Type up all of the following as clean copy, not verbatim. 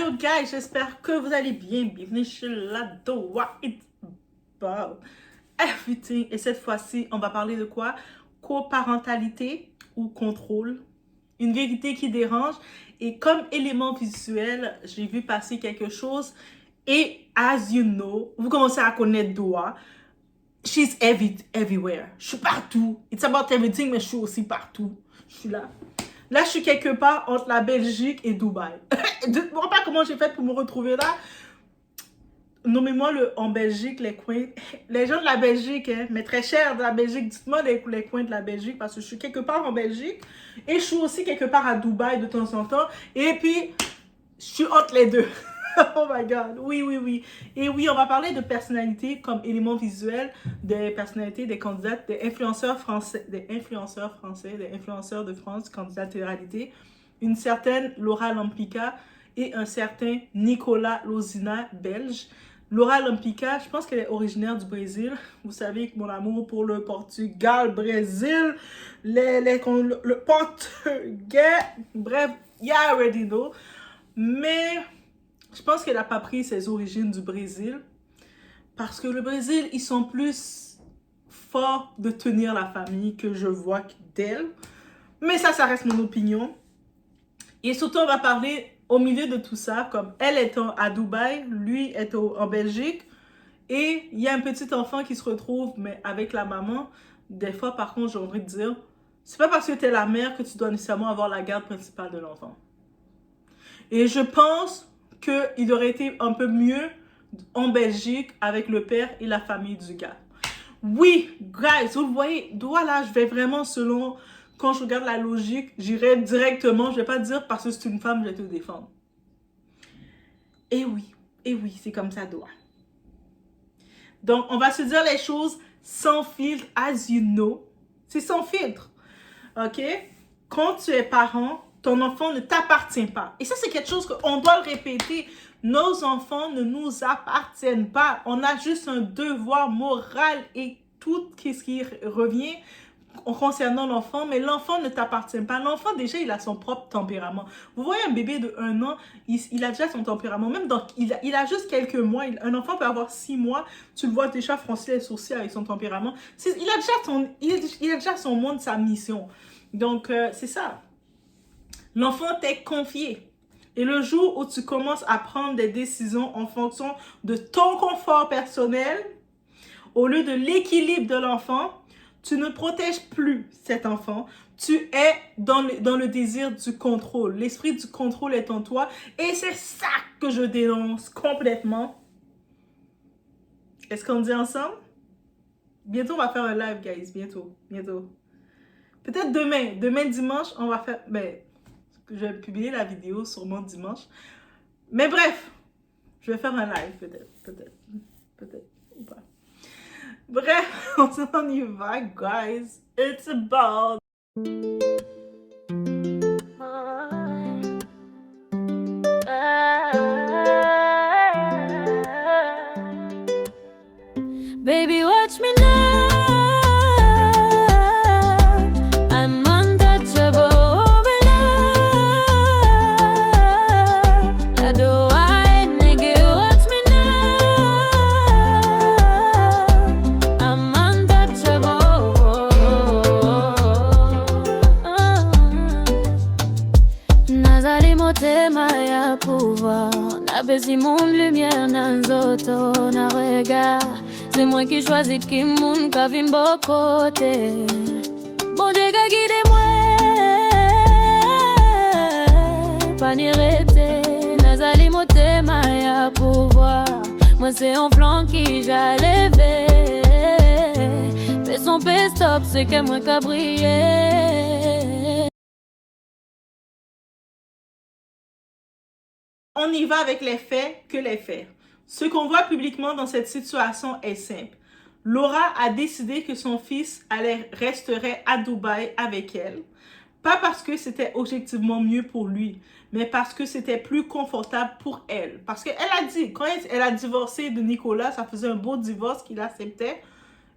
Allô guys, j'espère que vous allez bien. Bienvenue chez la Doa It's About Everything. Et cette fois-ci, on va parler de quoi? Coparentalité ou contrôle. Une vérité qui dérange. Et comme élément visuel, j'ai vu passer quelque chose. Et as you know, vous commencez à connaître Doa. She's everywhere. Je suis partout. It's about everything, mais je suis aussi partout. Je suis là. Là, je suis quelque part entre la Belgique et Dubaï. Dites-moi pas comment j'ai fait pour me retrouver là. Nommez-moi en Belgique les coins. Les gens de la Belgique, hein, mais très chers de la Belgique, dites-moi les coins de la Belgique parce que je suis quelque part en Belgique et je suis aussi quelque part à Dubaï de temps en temps. Et puis, je suis entre les deux. Oh my God, oui. Et oui, on va parler de personnalité comme élément visuel, des personnalités, des candidates, des influenceurs français, des influenceurs de France, candidats télé-réalité, une certaine Laura Lampica et un certain Nicolas Lozina, belge. Laura Lampica, je pense qu'elle est originaire du Brésil. Vous savez que mon amour pour le Portugal, Brésil, le portugais, bref, you already know. Mais je pense qu'elle n'a pas pris ses origines du Brésil parce que le Brésil, ils sont plus forts de tenir la famille que je vois d'elle. Mais ça reste mon opinion. Et surtout, on va parler au milieu de tout ça, comme elle est à Dubaï, lui est en Belgique. Et il y a un petit enfant qui se retrouve mais avec la maman. Des fois, par contre, j'ai envie de dire, c'est pas parce que tu es la mère que tu dois nécessairement avoir la garde principale de l'enfant. Et je pense qu'il aurait été un peu mieux en Belgique avec le père et la famille du gars. Oui, guys, vous le voyez, là, je vais vraiment selon, quand je regarde la logique, j'irai directement, je vais pas dire parce que c'est une femme, je vais te défendre. Et oui, c'est comme ça, doit. Donc, on va se dire les choses sans filtre, as you know. C'est sans filtre, ok? Quand tu es parent, ton enfant ne t'appartient pas. Et ça, c'est quelque chose qu'on doit le répéter. Nos enfants ne nous appartiennent pas. On a juste un devoir moral et tout ce qui revient concernant l'enfant, mais l'enfant ne t'appartient pas. L'enfant, déjà, il a son propre tempérament. Vous voyez un bébé de 1 an, il a déjà son tempérament. Même il a juste quelques mois. Un enfant peut avoir 6 mois. Tu le vois déjà froncer les sourcils avec son tempérament. Il a déjà son monde, sa mission. Donc, c'est ça. L'enfant t'est confié. Et le jour où tu commences à prendre des décisions en fonction de ton confort personnel, au lieu de l'équilibre de l'enfant, tu ne protèges plus cet enfant. Tu es dans le désir du contrôle. L'esprit du contrôle est en toi. Et c'est ça que je dénonce complètement. Est-ce qu'on dit ensemble? Bientôt, on va faire un live, guys. Bientôt. Peut-être demain dimanche, on va faire... je vais publier la vidéo sûrement dimanche. Mais bref, je vais faire un live peut-être ou pas. Bref, on y va, guys. It's about... Baby, watch me now. I'm untouchable. Si mon lumière nanzoto na regard, c'est moi qui choisis qui moun ka vin bo côté. Bon Dieu ka guide moi, pas ni rete, nazali motema ya pouvoir. Moi c'est un flanc qui j'allais fais son stop, c'est que moi ka briller. On y va avec les faits que les faits. Ce qu'on voit publiquement dans cette situation est simple. Laura a décidé que son fils resterait à Dubaï avec elle. Pas parce que c'était objectivement mieux pour lui, mais parce que c'était plus confortable pour elle. Parce qu'elle a dit, quand elle a divorcé de Nicolas, ça faisait un beau divorce qu'il acceptait.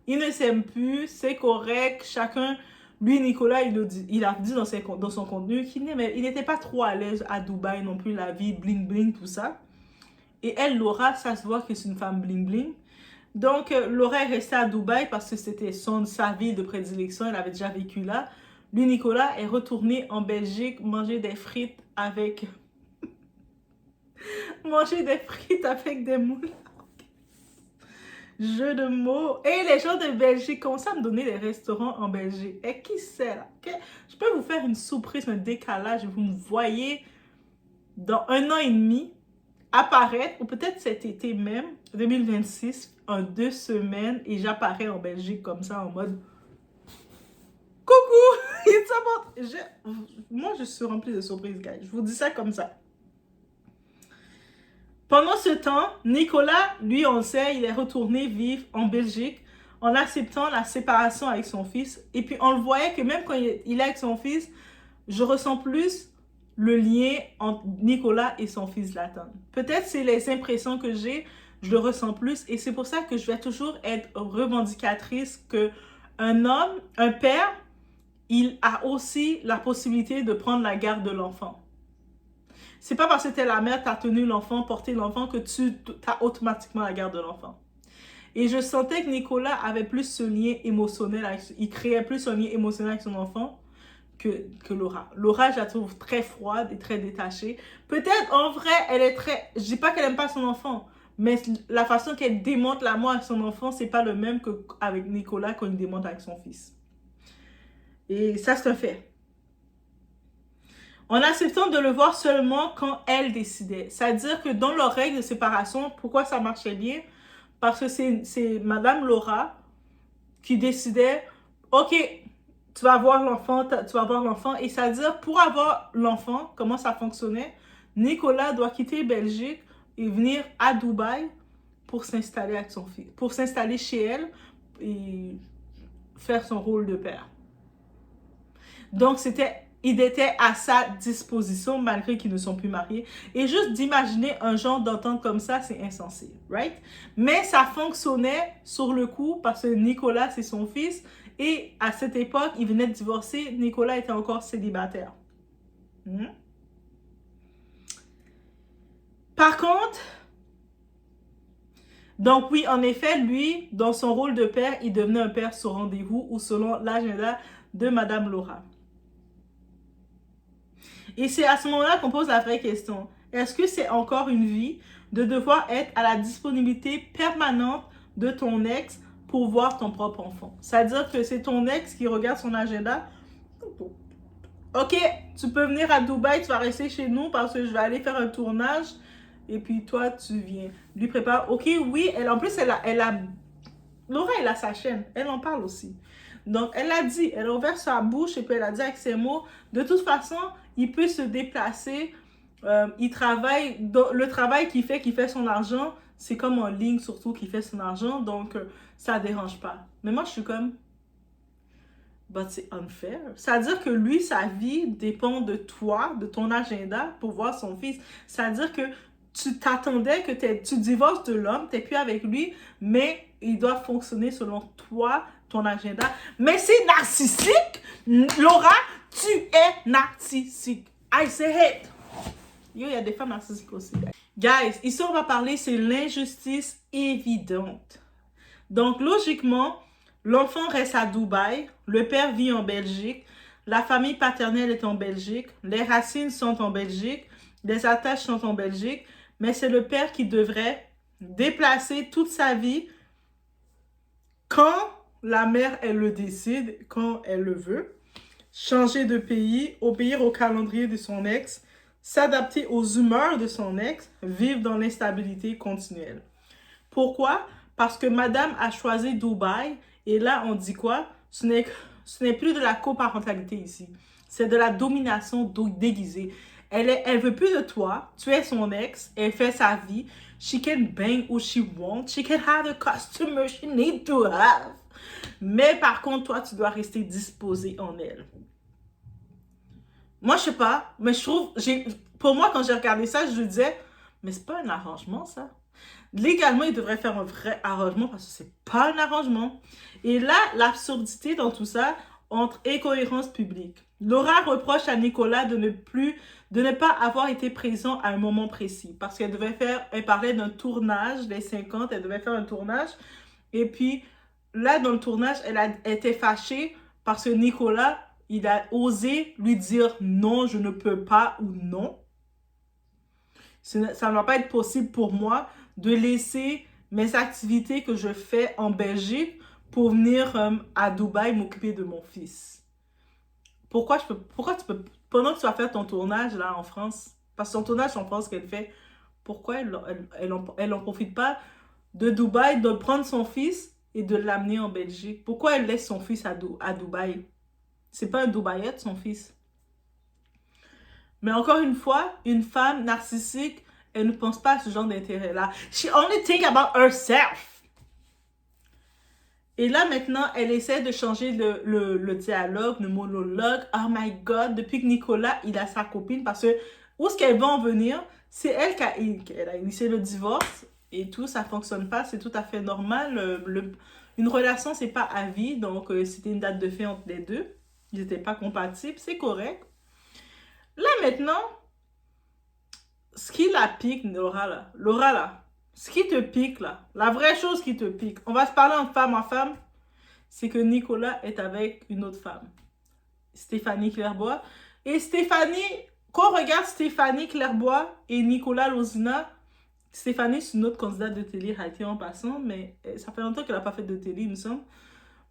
Ils ne s'aiment plus, c'est correct, chacun Lui, Nicolas, il a dit dans son contenu qu'il n'était pas trop à l'aise à Dubaï non plus, la vie bling bling, tout ça. Et elle, Laura, ça se voit que c'est une femme bling bling. Donc, Laura est restée à Dubaï parce que c'était sa ville de prédilection, elle avait déjà vécu là. Lui, Nicolas, est retourné en Belgique manger des frites avec... manger des frites avec des moules. Jeu de mots. Et les gens de Belgique commencent à me donner des restaurants en Belgique. Et qui c'est là? Okay? Je peux vous faire une surprise, un décalage. Vous me voyez dans 1 an et demi apparaître, ou peut-être cet été même, 2026, en 2 semaines, et j'apparais en Belgique comme ça en mode coucou! Moi, je suis remplie de surprises, guys. Je vous dis ça comme ça. Pendant ce temps, Nicolas, lui, on le sait, il est retourné vivre en Belgique en acceptant la séparation avec son fils. Et puis, on le voyait que même quand il est avec son fils, je ressens plus le lien entre Nicolas et son fils Zlatan. Peut-être c'est les impressions que j'ai, je le ressens plus. Et c'est pour ça que je vais toujours être revendicatrice que un homme, un père, il a aussi la possibilité de prendre la garde de l'enfant. C'est pas parce que t'es la mère, t'as tenu l'enfant, porté l'enfant que tu as automatiquement la garde de l'enfant. Et je sentais que Nicolas avait plus ce lien émotionnel, il créait plus un lien émotionnel avec son enfant que Laura. Laura, je la trouve très froide et très détachée. Peut-être, en vrai, elle est très... Je dis pas qu'elle aime pas son enfant, mais la façon qu'elle démontre l'amour avec son enfant, c'est pas le même qu'avec Nicolas quand il démontre avec son fils. Et ça, c'est un fait. En acceptant de le voir seulement quand elle décidait. C'est-à-dire que dans leur règle de séparation, pourquoi ça marchait bien? Parce que c'est Madame Laura qui décidait, ok, tu vas avoir l'enfant. Et c'est-à-dire, pour avoir l'enfant, comment ça fonctionnait? Nicolas doit quitter Belgique et venir à Dubaï pour s'installer avec son fils, pour s'installer chez elle et faire son rôle de père. Donc, il était à sa disposition malgré qu'ils ne sont plus mariés. Et juste d'imaginer un genre d'entente comme ça, c'est insensé, right? Mais ça fonctionnait sur le coup parce que Nicolas, c'est son fils. Et à cette époque, il venait de divorcer. Nicolas était encore célibataire. Par contre, donc oui, en effet, lui, dans son rôle de père, il devenait un père sur rendez-vous ou selon l'agenda de Madame Laura. Et c'est à ce moment-là qu'on pose la vraie question. Est-ce que c'est encore une vie de devoir être à la disponibilité permanente de ton ex pour voir ton propre enfant? C'est-à-dire que c'est ton ex qui regarde son agenda. Ok, tu peux venir à Dubaï, tu vas rester chez nous parce que je vais aller faire un tournage. Et puis toi, tu viens. Lui prépare. Ok, oui, en plus, Laura, elle a sa chaîne. Elle en parle aussi. Donc, elle a dit, elle a ouvert sa bouche et puis elle a dit avec ses mots, de toute façon, il peut se déplacer, il travaille, le travail qu'il fait son argent, c'est comme en ligne surtout qu'il fait son argent, donc ça ne dérange pas. Mais moi, je suis comme, but c'est unfair. C'est-à-dire que lui, sa vie dépend de toi, de ton agenda pour voir son fils. C'est-à-dire que tu t'attendais que tu divorces de l'homme, tu n'es plus avec lui, mais il doit fonctionner selon toi, ton agenda. Mais c'est narcissique, Laura, tu es narcissique. I say it. Yo, il y a des femmes narcissiques aussi. Guys, ici on va parler, c'est l'injustice évidente. Donc logiquement, l'enfant reste à Dubaï, le père vit en Belgique, la famille paternelle est en Belgique, les racines sont en Belgique, les attaches sont en Belgique, mais c'est le père qui devrait déplacer toute sa vie quand la mère, elle le décide, quand elle le veut, changer de pays, obéir au calendrier de son ex, s'adapter aux humeurs de son ex, vivre dans l'instabilité continuelle. Pourquoi? Parce que madame a choisi Dubaï et là, on dit quoi? Ce n'est plus de la coparentalité ici. C'est de la domination déguisée. Elle veut plus de toi. Tu es son ex. Elle fait sa vie. She can bang who she wants. She can have the customer she need to have. Mais par contre, toi, tu dois rester disposé en elle. Moi, je sais pas, mais je trouve, pour moi, quand j'ai regardé ça, je me disais, mais c'est pas un arrangement, ça. Légalement, il devrait faire un vrai arrangement parce que c'est pas un arrangement. Et là, l'absurdité dans tout ça, entre incohérence publique. Laura reproche à Nicolas de ne pas avoir été présent à un moment précis. Parce elle parlait d'un tournage, des 50, elle devait faire un tournage. Et puis, là, dans le tournage, elle était fâchée parce que Nicolas, il a osé lui dire non, je ne peux pas ou non. Ça ne va pas être possible pour moi de laisser mes activités que je fais en Belgique pour venir à Dubaï m'occuper de mon fils. Pourquoi tu peux, pendant que tu vas faire ton tournage là en France, parce que ton tournage en France qu'elle fait, pourquoi elle en profite pas de Dubaï, de prendre son fils et de l'amener en Belgique? Pourquoi elle laisse son fils à Dubaï? C'est pas un Dubaïette, son fils. Mais encore une fois, une femme narcissique, elle ne pense pas à ce genre d'intérêt-là. She only think about herself. Et là, maintenant, elle essaie de changer le dialogue, le monologue. Oh my God, depuis que Nicolas, il a sa copine, parce que où est-ce qu'elle va en venir? C'est elle qui a initié le divorce et tout, ça fonctionne pas, c'est tout à fait normal. Une relation, c'est pas à vie, donc c'était une date de fin entre les deux. Ils n'étaient pas compatibles, c'est correct. Là, maintenant, ce qui la pique, Laura, là, ce qui te pique, là, la vraie chose qui te pique, on va se parler en femme, c'est que Nicolas est avec une autre femme, Stéphanie Clairbois. Et Stéphanie, quand on regarde Stéphanie Clairbois et Nicolas Lozina, Stéphanie, c'est une autre candidate de télé-réalité en passant, mais ça fait longtemps qu'elle n'a pas fait de télé, il me semble.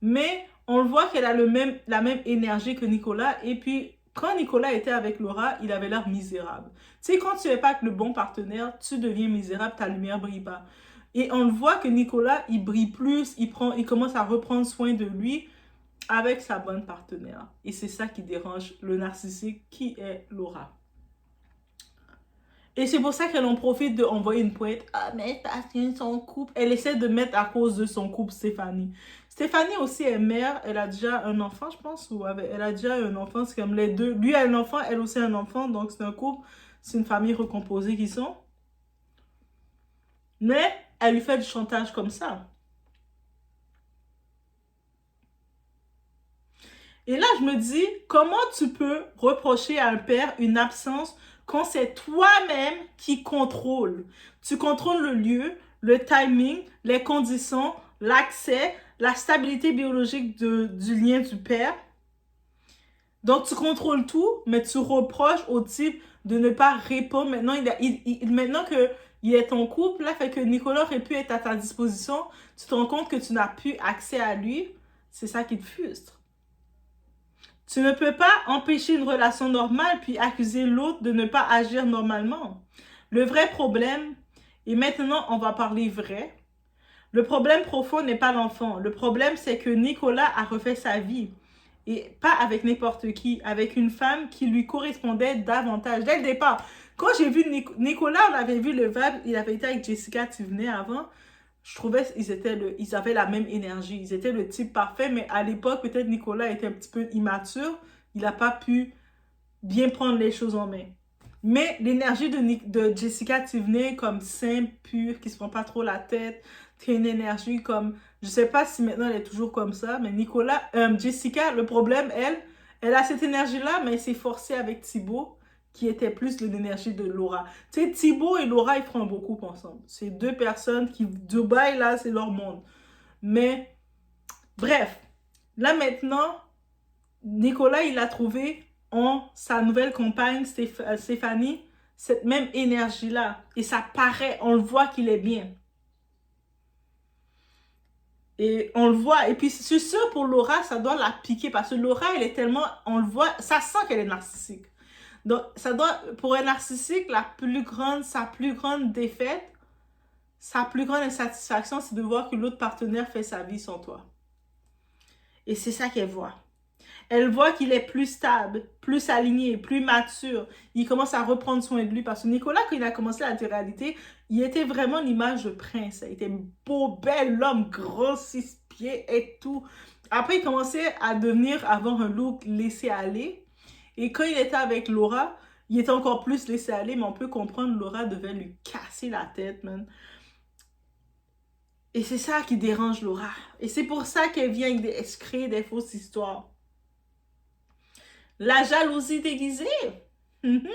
Mais on le voit qu'elle a la même énergie que Nicolas. Et puis, quand Nicolas était avec Laura, il avait l'air misérable. Tu sais, quand tu n'es pas avec le bon partenaire, tu deviens misérable, ta lumière ne brille pas. Et on le voit que Nicolas, il brille plus, il commence à reprendre soin de lui avec sa bonne partenaire. Et c'est ça qui dérange le narcissique qui est Laura. Et c'est pour ça qu'elle en profite d'envoyer une pointe. Ah, mais t'as fini son couple. Elle essaie de mettre à cause de son couple Stéphanie. Stéphanie aussi est mère. Elle a déjà un enfant, je pense. Elle a déjà un enfant. C'est comme les deux. Lui a un enfant, elle aussi a un enfant. Donc c'est un couple. C'est une famille recomposée qui sont. Mais elle lui fait du chantage comme ça. Et là, je me dis, comment tu peux reprocher à un père une absence quand c'est toi-même qui contrôle? Tu contrôles le lieu, le timing, les conditions, l'accès, la stabilité biologique du lien du père. Donc, tu contrôles tout, mais tu reproches au type de ne pas répondre. Maintenant, maintenant qu'il est ton couple, là, fait que Nicolas aurait pu être à ta disposition, tu te rends compte que tu n'as plus accès à lui. C'est ça qui te frustre. Tu ne peux pas empêcher une relation normale puis accuser l'autre de ne pas agir normalement. Le vrai problème, et maintenant on va parler vrai, le problème profond n'est pas l'enfant. Le problème, c'est que Nicolas a refait sa vie. Et pas avec n'importe qui, avec une femme qui lui correspondait davantage. Dès le départ, quand j'ai vu Nicolas, on avait vu le vibe, il avait été avec Jessica Thivenet avant. Je trouvais qu'ils avaient la même énergie. Ils étaient le type parfait, mais à l'époque, peut-être Nicolas était un petit peu immature. Il n'a pas pu bien prendre les choses en main. Mais l'énergie de Jessica Thivenet, comme simple, pure, qui ne se prend pas trop la tête, qui a une énergie comme... Je ne sais pas si maintenant elle est toujours comme ça, mais Jessica, le problème, elle a cette énergie-là, mais elle s'est forcée avec Thibaut, qui était plus de l'énergie de Laura. Tu sais, Thibaut et Laura, ils font beaucoup ensemble. C'est deux personnes qui, Dubaï, là, c'est leur monde. Mais, bref, là maintenant, Nicolas, il a trouvé en sa nouvelle compagne, Stéphanie, cette même énergie-là. Et ça paraît, on le voit qu'il est bien. Et on le voit. Et puis, c'est sûr, pour Laura, ça doit la piquer. Parce que Laura, elle est tellement, on le voit, ça sent qu'elle est narcissique. Donc, ça doit, pour un narcissique, sa plus grande défaite, sa plus grande insatisfaction, c'est de voir que l'autre partenaire fait sa vie sans toi. Et c'est ça qu'elle voit. Elle voit qu'il est plus stable, plus aligné, plus mature. Il commence à reprendre soin de lui. Parce que Nicolas, quand il a commencé la télé-réalité, il était vraiment l'image de prince. Il était beau, bel homme, gros, 6 pieds et tout. Après, il commençait à avoir un look laissé aller. Et quand il était avec Laura, il était encore plus laissé aller, mais on peut comprendre, Laura devait lui casser la tête, man. Et c'est ça qui dérange Laura. Et c'est pour ça qu'elle vient avec crée des fausses histoires. La jalousie déguisée. Mhm.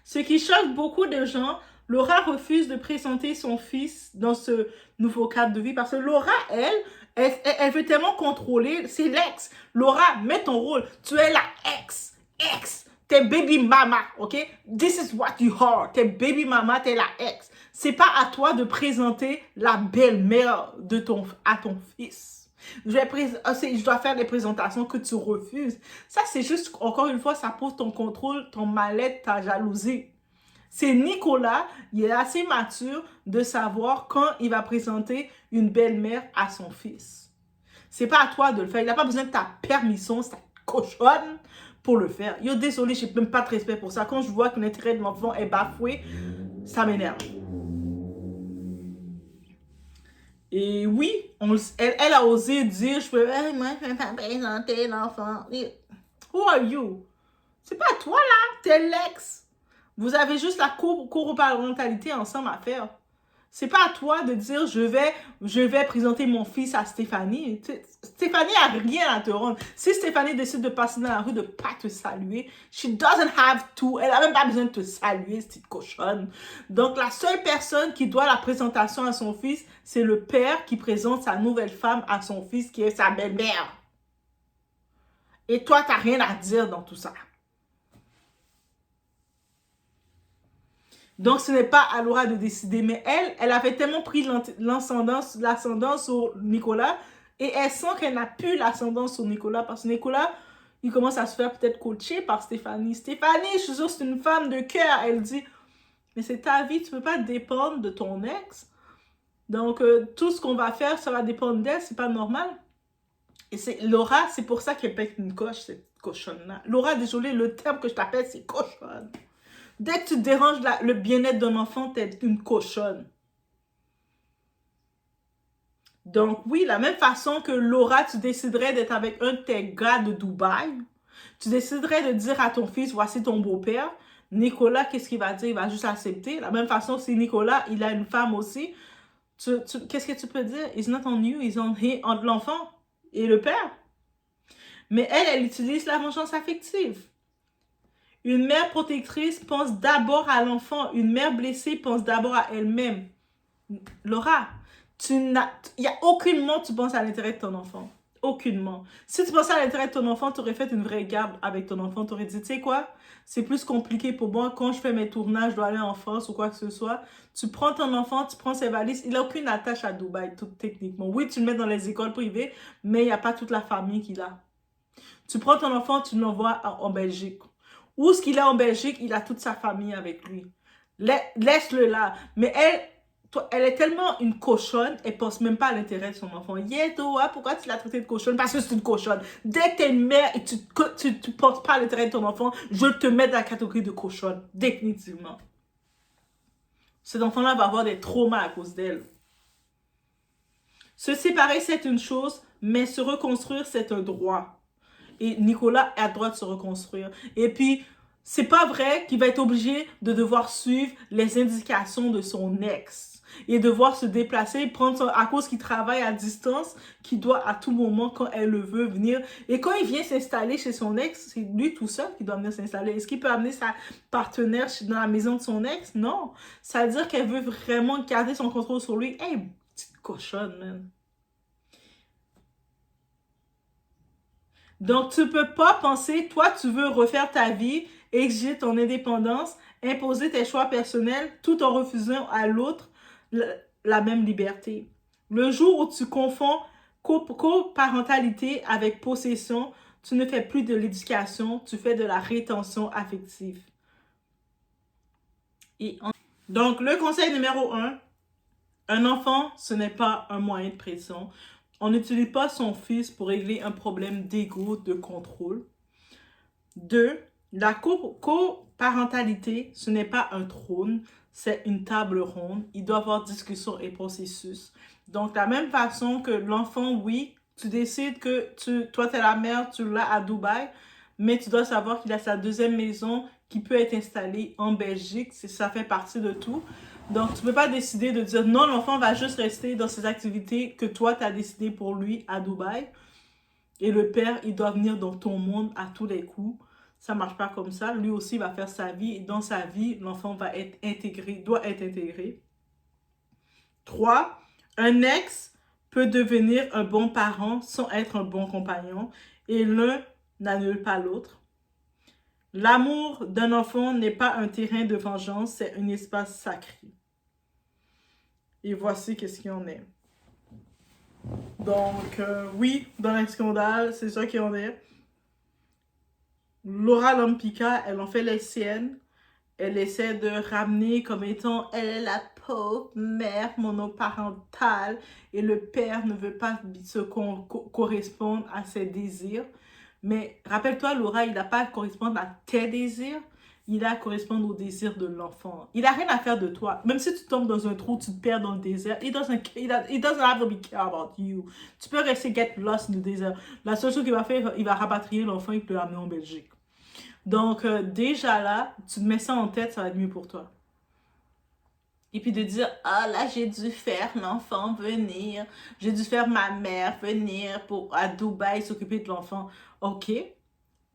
Ce qui choque beaucoup de gens, Laura refuse de présenter son fils dans ce nouveau cadre de vie parce que Laura, elle veut tellement contrôler. C'est l'ex. Laura, mets ton rôle. Tu es la ex. Ex. T'es baby mama, ok? This is what you are. T'es baby mama, t'es la ex. C'est pas à toi de présenter la belle-mère à ton fils. Je dois faire des présentations que tu refuses. Ça, c'est juste, encore une fois, ça prouve ton contrôle, ton mal-être, ta jalousie. C'est Nicolas, il est assez mature de savoir quand il va présenter une belle-mère à son fils. C'est pas à toi de le faire. Il n'a pas besoin de ta permission, cette cochonne, pour le faire. Yo, désolé, j'ai même pas de respect pour ça. Quand je vois que l'intérêt de l'enfant est bafoué, ça m'énerve. Et oui, elle a osé dire, moi, je peux pas présenter l'enfant. Who are you? C'est pas toi, là. T'es l'ex. Vous avez juste la coparentalité ensemble à faire. C'est pas à toi de dire, je vais présenter mon fils à Stéphanie. Stéphanie a rien à te rendre. Si Stéphanie décide de passer dans la rue, de pas te saluer, she doesn't have to. Elle a même pas besoin de te saluer, cette cochonne. Donc, la seule personne qui doit la présentation à son fils, c'est le père qui présente sa nouvelle femme à son fils, qui est sa belle-mère. Et toi, t'as rien à dire dans tout ça. Donc, ce n'est pas à Laura de décider. Mais elle avait tellement pris l'ascendant sur Nicolas et elle sent qu'elle n'a plus l'ascendant sur Nicolas parce que Nicolas, il commence à se faire peut-être coacher par Stéphanie. Stéphanie, je suis sûre que c'est une femme de cœur. Elle dit, mais c'est ta vie, tu ne peux pas dépendre de ton ex. Donc, tout ce qu'on va faire, ça va dépendre d'elle, c'est pas normal. Et c'est Laura, c'est pour ça qu'elle pète une coche, cette cochonne-là. Laura, désolé, le terme que je t'appelle, c'est cochonne. Dès que tu déranges le bien-être d'un enfant, t'es une cochonne. Donc oui, la même façon que Laura, tu déciderais d'être avec un de tes gars de Dubaï, tu déciderais de dire à ton fils, voici ton beau-père. Nicolas, qu'est-ce qu'il va dire? Il va juste accepter. La même façon, si Nicolas, il a une femme aussi, qu'est-ce que tu peux dire? It's not on you, it's on entre l'enfant et le père. Mais elle utilise la vengeance affective. Une mère protectrice pense d'abord à l'enfant. Une mère blessée pense d'abord à elle-même. Laura, il n'y a aucunement tu penses à l'intérêt de ton enfant. Aucunement. Si tu pensais à l'intérêt de ton enfant, tu aurais fait une vraie garde avec ton enfant. Tu aurais dit, tu sais quoi, c'est plus compliqué pour moi. Quand je fais mes tournages, je dois aller en France ou quoi que ce soit. Tu prends ton enfant, tu prends ses valises. Il n'a aucune attache à Dubaï, tout techniquement. Oui, tu le mets dans les écoles privées, mais il n'y a pas toute la famille qu'il a. Tu prends ton enfant, tu l'envoies en Belgique. Où est-ce qu'il est en Belgique, il a toute sa famille avec lui. Laisse-le là. Mais elle est tellement une cochonne, elle pense même pas à l'intérêt de son enfant. Toi, pourquoi tu l'as traité de cochonne? Parce que c'est une cochonne. Dès que tu es une mère et tu penses pas à l'intérêt de ton enfant, je te mets dans la catégorie de cochonne. Définitivement. Cet enfant-là va avoir des traumas à cause d'elle. Se séparer, c'est une chose, mais se reconstruire, c'est un droit. Et Nicolas a le droit de se reconstruire. Et puis, c'est pas vrai qu'il va être obligé de devoir suivre les indications de son ex. Et devoir se déplacer, à cause qu'il travaille à distance, qu'il doit à tout moment, quand elle le veut, venir. Et quand il vient s'installer chez son ex, c'est lui tout seul qui doit venir s'installer. Est-ce qu'il peut amener sa partenaire dans la maison de son ex? Non. Ça veut dire qu'elle veut vraiment garder son contrôle sur lui. Hey, petite cochonne, man. Donc, tu ne peux pas penser, toi, tu veux refaire ta vie, exiger ton indépendance, imposer tes choix personnels, tout en refusant à l'autre la même liberté. Le jour où tu confonds coparentalité avec possession, tu ne fais plus de l'éducation, tu fais de la rétention affective. Donc, le conseil numéro 1, un enfant, ce n'est pas un moyen de pression. On n'utilise pas son fils pour régler un problème d'ego, de contrôle. 2, la coparentalité, ce n'est pas un trône, c'est une table ronde. Il doit y avoir discussion et processus. Donc, de la même façon que l'enfant, oui, tu décides que toi, tu es la mère, tu l'as à Dubaï, mais tu dois savoir qu'il a sa deuxième maison qui peut être installée en Belgique. Ça fait partie de tout. Donc, tu ne peux pas décider de dire non, l'enfant va juste rester dans ses activités que toi, tu as décidé pour lui à Dubaï. Et le père, il doit venir dans ton monde à tous les coups. Ça marche pas comme ça. Lui aussi va faire sa vie. Et dans sa vie, l'enfant va être intégré, doit être intégré. 3. Un ex peut devenir un bon parent sans être un bon compagnon. Et l'un n'annule pas l'autre. L'amour d'un enfant n'est pas un terrain de vengeance, c'est un espace sacré. Et voici qu'est-ce qu'il y en est. Donc, oui, dans les scandales, c'est ça qu'il y en est. Laura Lampika, elle en fait les siennes. Elle essaie de ramener comme étant, elle est la pauvre mère monoparentale et le père ne veut pas se correspondre à ses désirs. Mais rappelle-toi, Laura, il n'a pas à correspondre à tes désirs, il a à correspondre aux désirs de l'enfant. Il n'a rien à faire de toi. Même si tu tombes dans un trou, tu te perds dans le désert, he doesn't have to be care about you. Tu peux rester get lost in the désert. La seule chose qu'il va faire, il va rapatrier l'enfant et te l'amener en Belgique. Donc, déjà là, tu te mets ça en tête, ça va être mieux pour toi. Et puis de dire, ah là, j'ai dû faire l'enfant venir. J'ai dû faire ma mère venir à Dubaï s'occuper de l'enfant. Ok,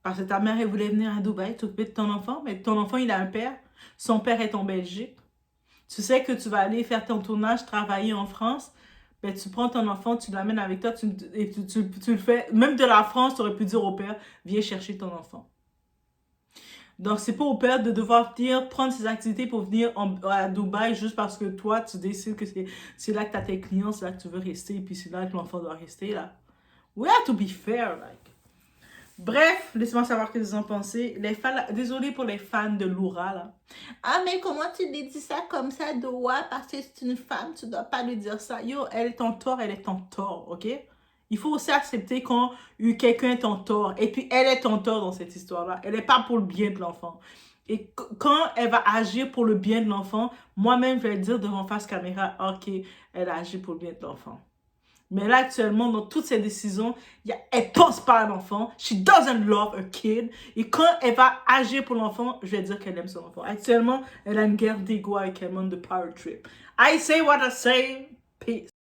parce que ta mère, elle voulait venir à Dubaï s'occuper de ton enfant, mais ton enfant, il a un père. Son père est en Belgique. Tu sais que tu vas aller faire ton tournage, travailler en France. Ben, tu prends ton enfant, tu l'amènes avec toi, tu le fais. Même de la France, tu aurais pu dire au père, viens chercher ton enfant. Donc, c'est pas au père de devoir venir prendre ses activités pour venir à Dubaï juste parce que toi, tu décides que c'est là que tu as tes clients, c'est là que tu veux rester, et puis c'est là que l'enfant doit rester, là. We have to be fair, like. Bref, laissez-moi savoir ce que vous en pensez. Désolée pour les fans de Laura, là. Ah, mais comment tu lui dis ça comme ça, Doa? Parce que c'est une femme, tu dois pas lui dire ça. Yo, elle est en tort, ok? Il faut aussi accepter quand quelqu'un est en tort. Et puis, elle est en tort dans cette histoire-là. Elle n'est pas pour le bien de l'enfant. Et quand elle va agir pour le bien de l'enfant, moi-même, je vais dire devant face caméra, ok, elle a agi pour le bien de l'enfant. Mais là, actuellement, dans toutes ses décisions, elle pense pas à l'enfant. She doesn't love a kid. Et quand elle va agir pour l'enfant, je vais dire qu'elle aime son enfant. Actuellement, elle a une guerre d'ego avec elle de Power Trip. I say what I say. Peace.